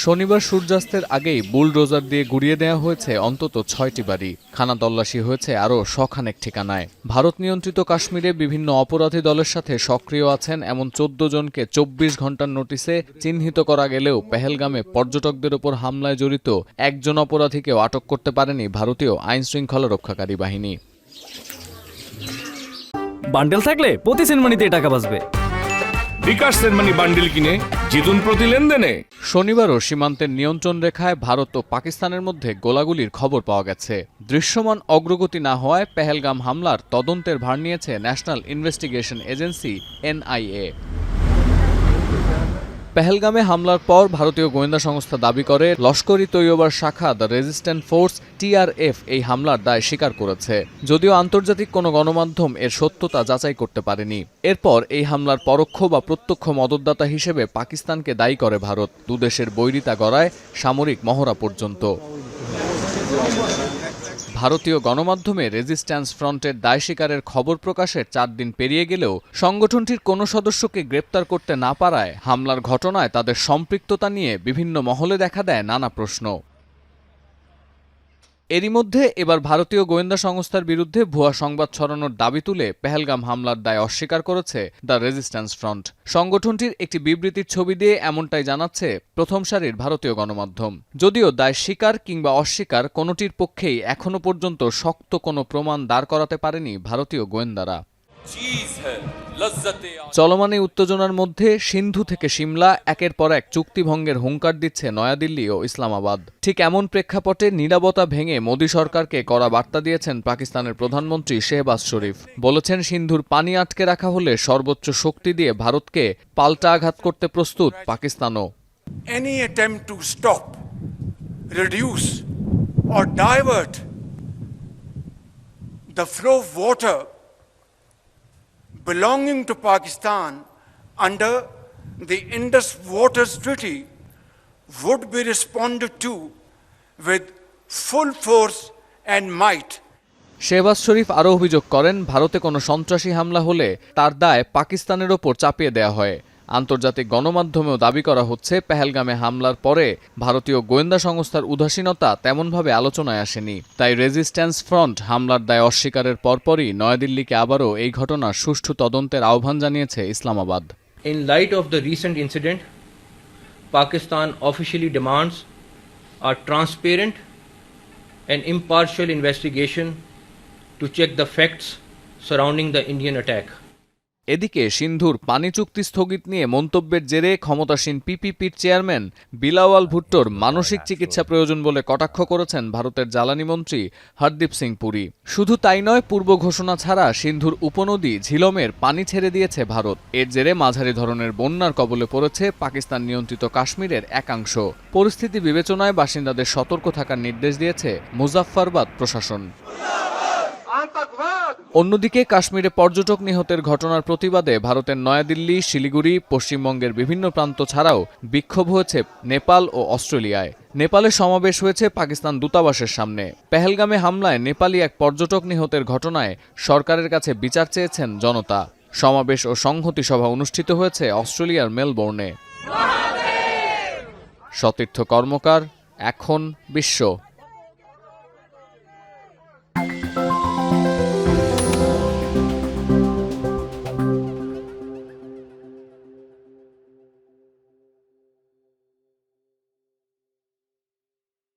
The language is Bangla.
শনিবার সূর্যাস্তের আগেই বুলডোজার দিয়ে গুড়িয়ে দেওয়া হয়েছে অন্তত ৬টি বাড়ি। খানা তল্লাশি হয়েছে আরও শখানেক ঠিকানায়। ভারত নিয়ন্ত্রিত কাশ্মীরে বিভিন্ন অপরাধী দলের সাথে সক্রিয় আছেন এমন ১৪ জনকে ২৪ ঘণ্টার নোটিশে চিহ্নিত করা গেলেও পেহেলগামে পর্যটকদের ওপর হামলায় জড়িত একজন অপরাধীকেও আটক করতে পারেনি ভারতীয় আইনশৃঙ্খলা রক্ষাকারী বাহিনী। বান্ডেল থাকলে প্রতি সেনমানিতে টাকা বাঁচবে। বিকাশ সেনমানি বান্ডেল কিনে জিতুন প্রতি লেনদেনে। শনিবারও সীমান্তের নিয়ন্ত্রণ রেখায় ভারত ও পাকিস্তানের মধ্যে গোলাগুলির খবর পাওয়া গেছে। দৃশ্যমান অগ্রগতি না হওয়ায় পেহেলগাম হামলার তদন্তের ভার নিয়েছে ন্যাশনাল ইনভেস্টিগেশন এজেন্সি NIA। পেহেলগামে হামলার পর ভারতীয় গোয়েন্দা সংস্থা দাবি করে লস্কর-ই তৈয়বার শাখা দ্য রেজিস্ট্যান্ট ফোর্স TRF এই হামলার দায় স্বীকার করেছে, যদিও আন্তর্জাতিক কোনো গণমাধ্যম এর সত্যতা যাচাই করতে পারেনি। এরপর এই হামলার পরোক্ষ বা প্রত্যক্ষ মদতদাতা হিসেবে পাকিস্তানকে দায়ী করে ভারত, দুদেশের বৈরিতা গড়ায় সামরিক মহড়া পর্যন্ত। ভারতীয় গণমাধ্যমে রেজিস্ট্যান্স ফ্রন্টের দায় স্বীকারের খবর প্রকাশের ৪ দিন পেরিয়ে গেলেও সংগঠনটির কোনো সদস্যকে গ্রেপ্তার করতে না পারায় হামলার ঘটনায় তাদের সম্পৃক্ততা নিয়ে বিভিন্ন মহলে দেখা দেয় নানা প্রশ্ন। এরই মধ্যে এবার ভারতীয় গোয়েন্দা সংস্থার বিরুদ্ধে ভুয়া সংবাদ ছড়ানোর দাবি তুলে পেহেলগাম হামলার দায় অস্বীকার করেছে দ্য রেজিস্ট্যান্স ফ্রন্ট। সংগঠনটির একটি বিবৃতির ছবি দিয়ে এমনটাই জানাচ্ছে প্রথম সারির ভারতীয় গণমাধ্যম। যদিও দায় স্বীকার কিংবা অস্বীকার কোনোটির পক্ষেই এখনো পর্যন্ত শক্ত কোনো প্রমাণ দাঁড় করাতে পারেনি ভারতীয় গোয়েন্দারা। চলমান এই উত্তেজনার মধ্যে সিন্ধু থেকে সিমলা একের পর এক চুক্তিভঙ্গের হুঙ্কার দিচ্ছে নয়াদিল্লি ও ইসলামাবাদ। ঠিক এমন প্রেক্ষাপটে নীরবতা ভেঙে মোদী সরকারকে কড়া বার্তা দিয়েছেন পাকিস্তানের প্রধানমন্ত্রী শেহবাজ শরীফ। বলেছেন, সিন্ধুর পানি আটকে রাখা হলে সর্বোচ্চ শক্তি দিয়ে ভারতকে পাল্টা আঘাত করতে প্রস্তুত পাকিস্তানও। Any attempt to stop, reduce or divert the flow of water belonging to Pakistan under the Indus Waters Treaty would be responded to with full force and might. Shehbaz শরীফ আরও অভিযোগ করেন, ভারতে কোনো সন্ত্রাসী হামলা হলে তার দায় পাকিস্তানের ওপর চাপিয়ে দেওয়া হয়। আন্তর্জাতিক গণমাধ্যমেও দাবি করা হচ্ছে, পেহেলগামে হামলার পরে ভারতীয় গোয়েন্দা সংস্থার উদাসীনতা তেমনভাবে আলোচনায় আসেনি। তাই রেজিস্ট্যান্স ফ্রন্ট হামলার দায় অস্বীকারের পরপরই নয়াদিল্লিকে আবারও এই ঘটনার সুষ্ঠু তদন্তের আহ্বান জানিয়েছে Islamabad. In light of the recent incident, Pakistan officially demands a transparent and impartial investigation to check the facts surrounding the Indian attack. এদিকে সিন্ধুর পানি চুক্তি স্থগিত নিয়ে মন্তব্যের জেরে ক্ষমতাসীন PPPর চেয়ারম্যান বিলাওয়াল ভুট্টোর মানসিক চিকিৎসা প্রয়োজন বলে কটাক্ষ করেছেন ভারতের জ্বালানি মন্ত্রী হরদীপ সিং পুরী। শুধু তাই নয়, পূর্ব ঘোষণা ছাড়া সিন্ধুর উপনদী ঝিলমের পানি ছেড়ে দিয়েছে ভারত। এর জেরে মাঝারি ধরনের বন্যার কবলে পড়েছে পাকিস্তান নিয়ন্ত্রিত কাশ্মীরের একাংশ। পরিস্থিতি বিবেচনায় বাসিন্দাদের সতর্ক থাকার নির্দেশ দিয়েছে মুজাফফরবাদ প্রশাসন। অন্যদিকে কাশ্মীরে পর্যটক নিহতের ঘটনার প্রতিবাদে ভারতের নয়াদিল্লি, শিলিগুড়ি, পশ্চিমবঙ্গের বিভিন্ন প্রান্ত ছাড়াও বিক্ষোভ হয়েছে নেপাল ও অস্ট্রেলিয়ায়। নেপালে সমাবেশ হয়েছে পাকিস্তান দূতাবাসের সামনে। পেহেলগামে হামলায় নেপালি এক পর্যটক নিহতের ঘটনায় সরকারের কাছে বিচার চেয়েছেন জনতা। সমাবেশ ও সংহতি সভা অনুষ্ঠিত হয়েছে অস্ট্রেলিয়ার মেলবোর্নে। সতীর্থ কর্মকার, এখন বিশ্ব।